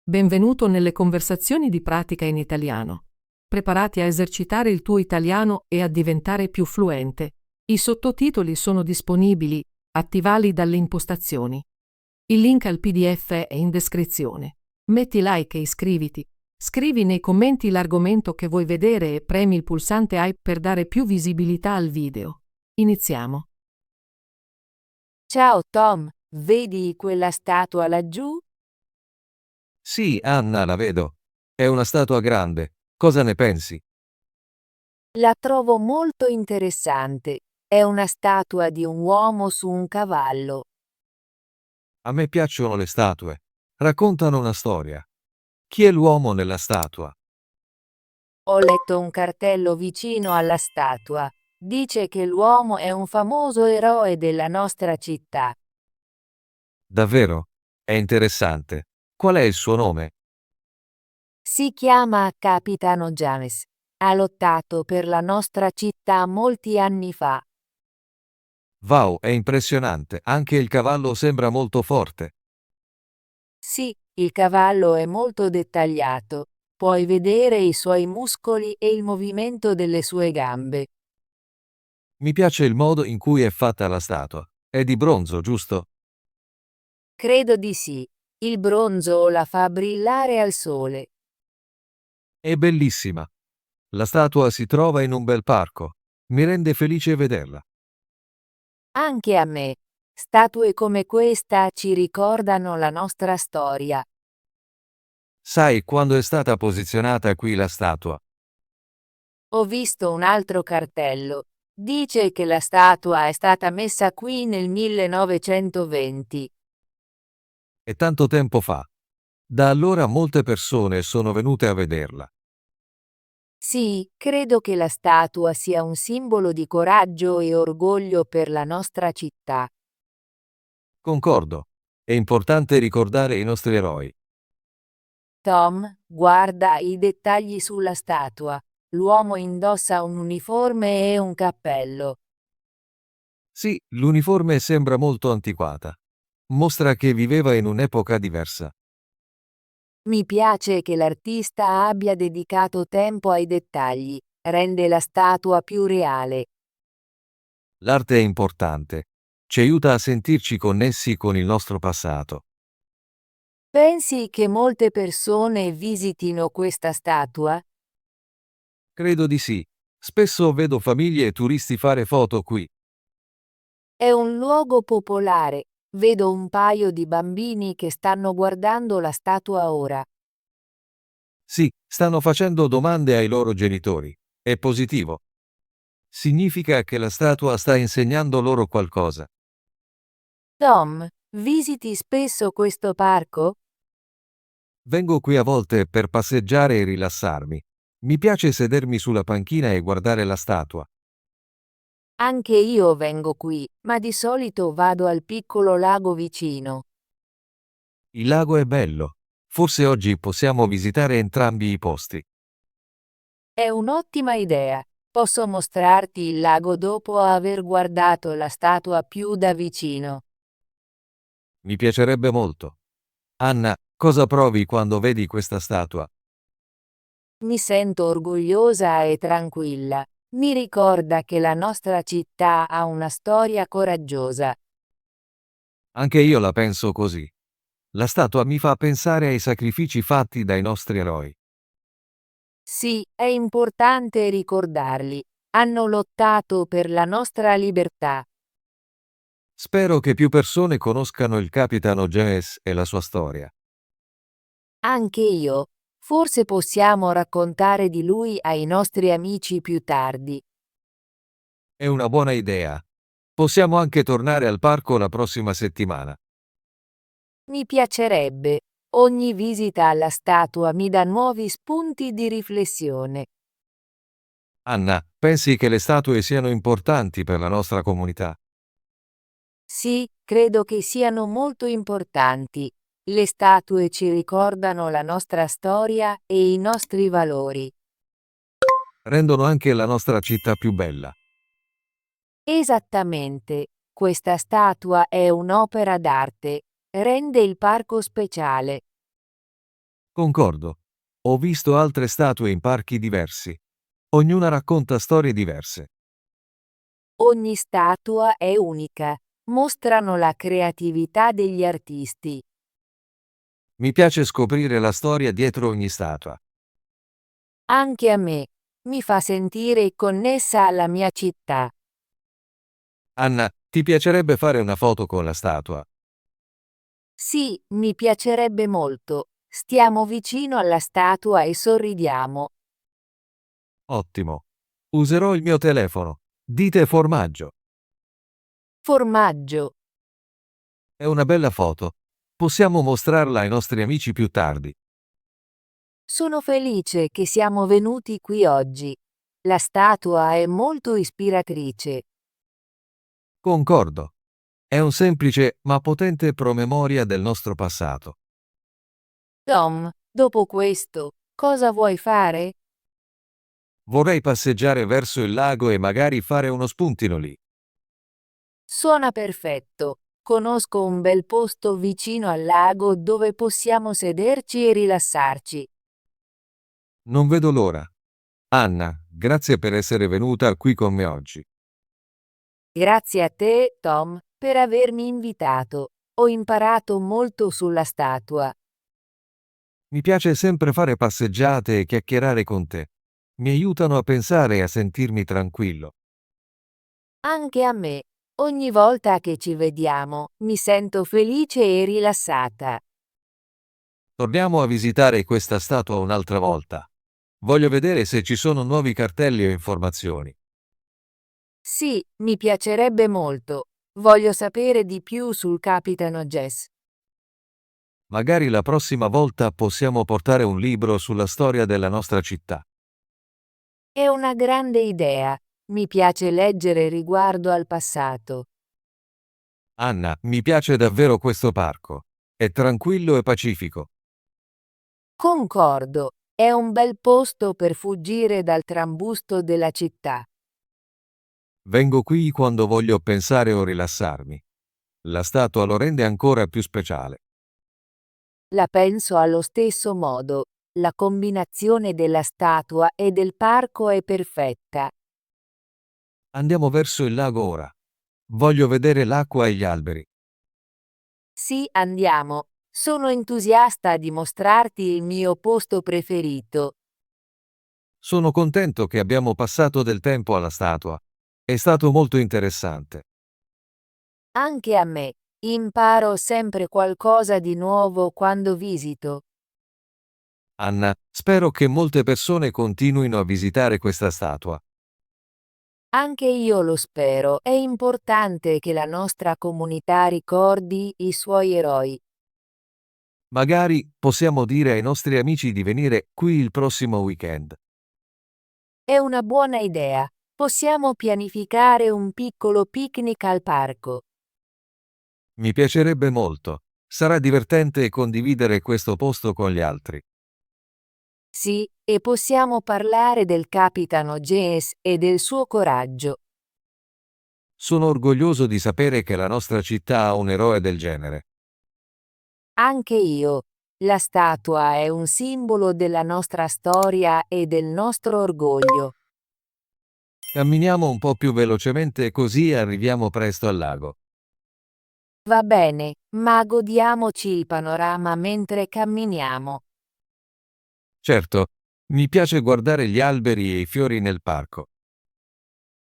Benvenuto nelle conversazioni di pratica in italiano. Preparati a esercitare il tuo italiano e a diventare più fluente. I sottotitoli sono disponibili, attivali dalle impostazioni. Il link al PDF è in descrizione. Metti like e iscriviti. Scrivi nei commenti l'argomento che vuoi vedere e premi il pulsante I per dare più visibilità al video. Iniziamo. Ciao Tom, vedi quella statua laggiù? Sì, Anna, la vedo. È una statua grande. Cosa ne pensi? La trovo molto interessante. È una statua di un uomo su un cavallo. A me piacciono le statue. Raccontano una storia. Chi è l'uomo nella statua? Ho letto un cartello vicino alla statua. Dice che l'uomo è un famoso eroe della nostra città. Davvero? È interessante. Qual è il suo nome? Si chiama Capitano James. Ha lottato per la nostra città molti anni fa. Wow, è impressionante. Anche il cavallo sembra molto forte. Sì, il cavallo è molto dettagliato. Puoi vedere i suoi muscoli e il movimento delle sue gambe. Mi piace il modo in cui è fatta la statua. È di bronzo, giusto? Credo di sì. Il bronzo la fa brillare al sole. È bellissima. La statua si trova in un bel parco. Mi rende felice vederla. Anche a me. Statue come questa ci ricordano la nostra storia. Sai quando è stata posizionata qui la statua? Ho visto un altro cartello. Dice che la statua è stata messa qui nel 1920. È tanto tempo fa. Da allora molte persone sono venute a vederla. Sì, credo che la statua sia un simbolo di coraggio e orgoglio per la nostra città. Concordo. È importante ricordare i nostri eroi. Tom, guarda i dettagli sulla statua. L'uomo indossa un uniforme e un cappello. Sì, l'uniforme sembra molto antiquata. Mostra che viveva in un'epoca diversa. Mi piace che l'artista abbia dedicato tempo ai dettagli, rende la statua più reale. L'arte è importante. Ci aiuta a sentirci connessi con il nostro passato. Pensi che molte persone visitino questa statua? Credo di sì. Spesso vedo famiglie e turisti fare foto qui. È un luogo popolare. Vedo un paio di bambini che stanno guardando la statua ora. Sì, stanno facendo domande ai loro genitori. È positivo. Significa che la statua sta insegnando loro qualcosa. Tom, visiti spesso questo parco? Vengo qui a volte per passeggiare e rilassarmi. Mi piace sedermi sulla panchina e guardare la statua. Anche io vengo qui, ma di solito vado al piccolo lago vicino. Il lago è bello. Forse oggi possiamo visitare entrambi i posti. È un'ottima idea. Posso mostrarti il lago dopo aver guardato la statua più da vicino. Mi piacerebbe molto. Anna, cosa provi quando vedi questa statua? Mi sento orgogliosa e tranquilla. Mi ricorda che la nostra città ha una storia coraggiosa. Anche io la penso così. La statua mi fa pensare ai sacrifici fatti dai nostri eroi. Sì, è importante ricordarli. Hanno lottato per la nostra libertà. Spero che più persone conoscano il capitano James e la sua storia. Anche io. Forse possiamo raccontare di lui ai nostri amici più tardi. È una buona idea. Possiamo anche tornare al parco la prossima settimana. Mi piacerebbe. Ogni visita alla statua mi dà nuovi spunti di riflessione. Anna, pensi che le statue siano importanti per la nostra comunità? Sì, credo che siano molto importanti. Le statue ci ricordano la nostra storia e i nostri valori. Rendono anche la nostra città più bella. Esattamente. Questa statua è un'opera d'arte. Rende il parco speciale. Concordo. Ho visto altre statue in parchi diversi. Ognuna racconta storie diverse. Ogni statua è unica, mostrano la creatività degli artisti. Mi piace scoprire la storia dietro ogni statua. Anche a me, mi fa sentire connessa alla mia città. Anna, ti piacerebbe fare una foto con la statua? Sì, mi piacerebbe molto. Stiamo vicino alla statua e sorridiamo. Ottimo. Userò il mio telefono. Dite formaggio. Formaggio. È una bella foto. Possiamo mostrarla ai nostri amici più tardi. Sono felice che siamo venuti qui oggi. La statua è molto ispiratrice. Concordo. È un semplice ma potente promemoria del nostro passato. Tom, dopo questo, cosa vuoi fare? Vorrei passeggiare verso il lago e magari fare uno spuntino lì. Suona perfetto. Conosco un bel posto vicino al lago dove possiamo sederci e rilassarci. Non vedo l'ora. Anna, grazie per essere venuta qui con me oggi. Grazie a te, Tom, per avermi invitato. Ho imparato molto sulla statua. Mi piace sempre fare passeggiate e chiacchierare con te. Mi aiutano a pensare e a sentirmi tranquillo. Anche a me. Ogni volta che ci vediamo, mi sento felice e rilassata. Torniamo a visitare questa statua un'altra volta. Voglio vedere se ci sono nuovi cartelli o informazioni. Sì, mi piacerebbe molto. Voglio sapere di più sul Capitano Jess. Magari la prossima volta possiamo portare un libro sulla storia della nostra città. È una grande idea. Mi piace leggere riguardo al passato. Anna, mi piace davvero questo parco. È tranquillo e pacifico. Concordo. È un bel posto per fuggire dal trambusto della città. Vengo qui quando voglio pensare o rilassarmi. La statua lo rende ancora più speciale. La penso allo stesso modo. La combinazione della statua e del parco è perfetta. Andiamo verso il lago ora. Voglio vedere l'acqua e gli alberi. Sì, andiamo. Sono entusiasta di mostrarti il mio posto preferito. Sono contento che abbiamo passato del tempo alla statua. È stato molto interessante. Anche a me. Imparo sempre qualcosa di nuovo quando visito. Anna, spero che molte persone continuino a visitare questa statua. Anche io lo spero. È importante che la nostra comunità ricordi i suoi eroi. Magari possiamo dire ai nostri amici di venire qui il prossimo weekend. È una buona idea. Possiamo pianificare un piccolo picnic al parco. Mi piacerebbe molto. Sarà divertente condividere questo posto con gli altri. Sì, e possiamo parlare del capitano James e del suo coraggio. Sono orgoglioso di sapere che la nostra città ha un eroe del genere. Anche io. La statua è un simbolo della nostra storia e del nostro orgoglio. Camminiamo un po' più velocemente così arriviamo presto al lago. Va bene, ma godiamoci il panorama mentre camminiamo. Certo, mi piace guardare gli alberi e i fiori nel parco.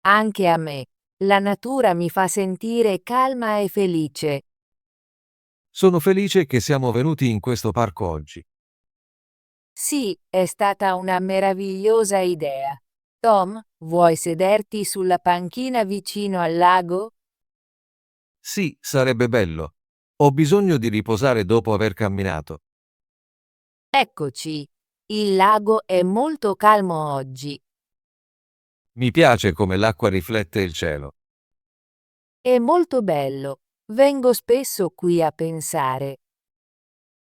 Anche a me. La natura mi fa sentire calma e felice. Sono felice che siamo venuti in questo parco oggi. Sì, è stata una meravigliosa idea. Tom, vuoi sederti sulla panchina vicino al lago? Sì, sarebbe bello. Ho bisogno di riposare dopo aver camminato. Eccoci. Il lago è molto calmo oggi. Mi piace come l'acqua riflette il cielo. È molto bello. Vengo spesso qui a pensare.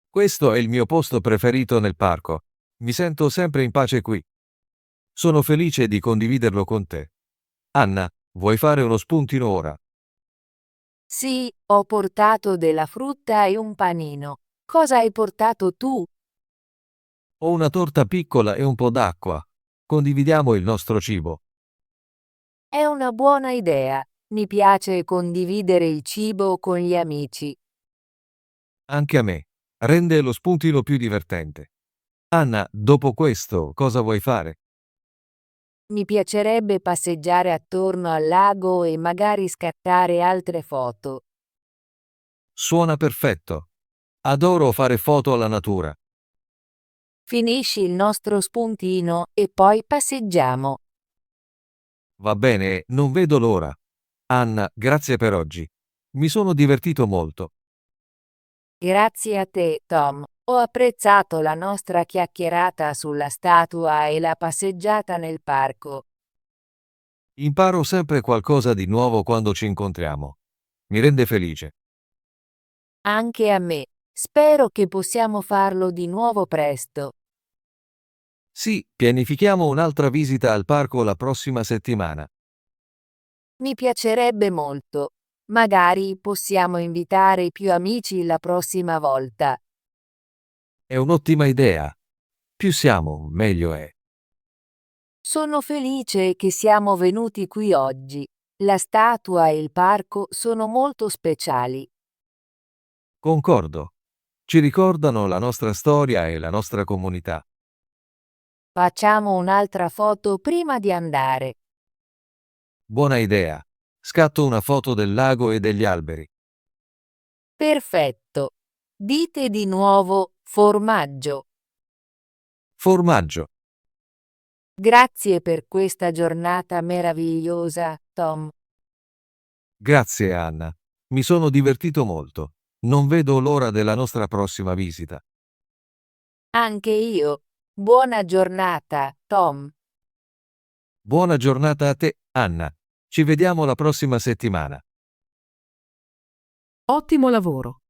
Questo è il mio posto preferito nel parco. Mi sento sempre in pace qui. Sono felice di condividerlo con te. Anna, vuoi fare uno spuntino ora? Sì, ho portato della frutta e un panino. Cosa hai portato tu? Ho una torta piccola e un po' d'acqua. Condividiamo il nostro cibo. È una buona idea. Mi piace condividere il cibo con gli amici. Anche a me. Rende lo spuntino più divertente. Anna, dopo questo, cosa vuoi fare? Mi piacerebbe passeggiare attorno al lago e magari scattare altre foto. Suona perfetto. Adoro fare foto alla natura. Finisci il nostro spuntino e poi passeggiamo. Va bene, non vedo l'ora. Anna, grazie per oggi. Mi sono divertito molto. Grazie a te, Tom. Ho apprezzato la nostra chiacchierata sulla statua e la passeggiata nel parco. Imparo sempre qualcosa di nuovo quando ci incontriamo. Mi rende felice. Anche a me. Spero che possiamo farlo di nuovo presto. Sì, pianifichiamo un'altra visita al parco la prossima settimana. Mi piacerebbe molto. Magari possiamo invitare più amici la prossima volta. È un'ottima idea. Più siamo, meglio è. Sono felice che siamo venuti qui oggi. La statua e il parco sono molto speciali. Concordo. Ci ricordano la nostra storia e la nostra comunità. Facciamo un'altra foto prima di andare. Buona idea. Scatto una foto del lago e degli alberi. Perfetto. Dite di nuovo formaggio. Formaggio. Grazie per questa giornata meravigliosa, Tom. Grazie, Anna. Mi sono divertito molto. Non vedo l'ora della nostra prossima visita. Anche io. Buona giornata, Tom. Buona giornata a te, Anna. Ci vediamo la prossima settimana. Ottimo lavoro!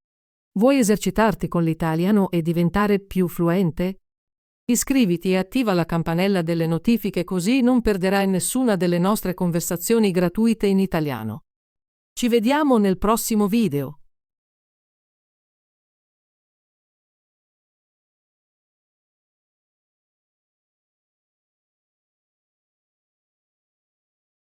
Vuoi esercitarti con l'italiano e diventare più fluente? Iscriviti e attiva la campanella delle notifiche così non perderai nessuna delle nostre conversazioni gratuite in italiano. Ci vediamo nel prossimo video.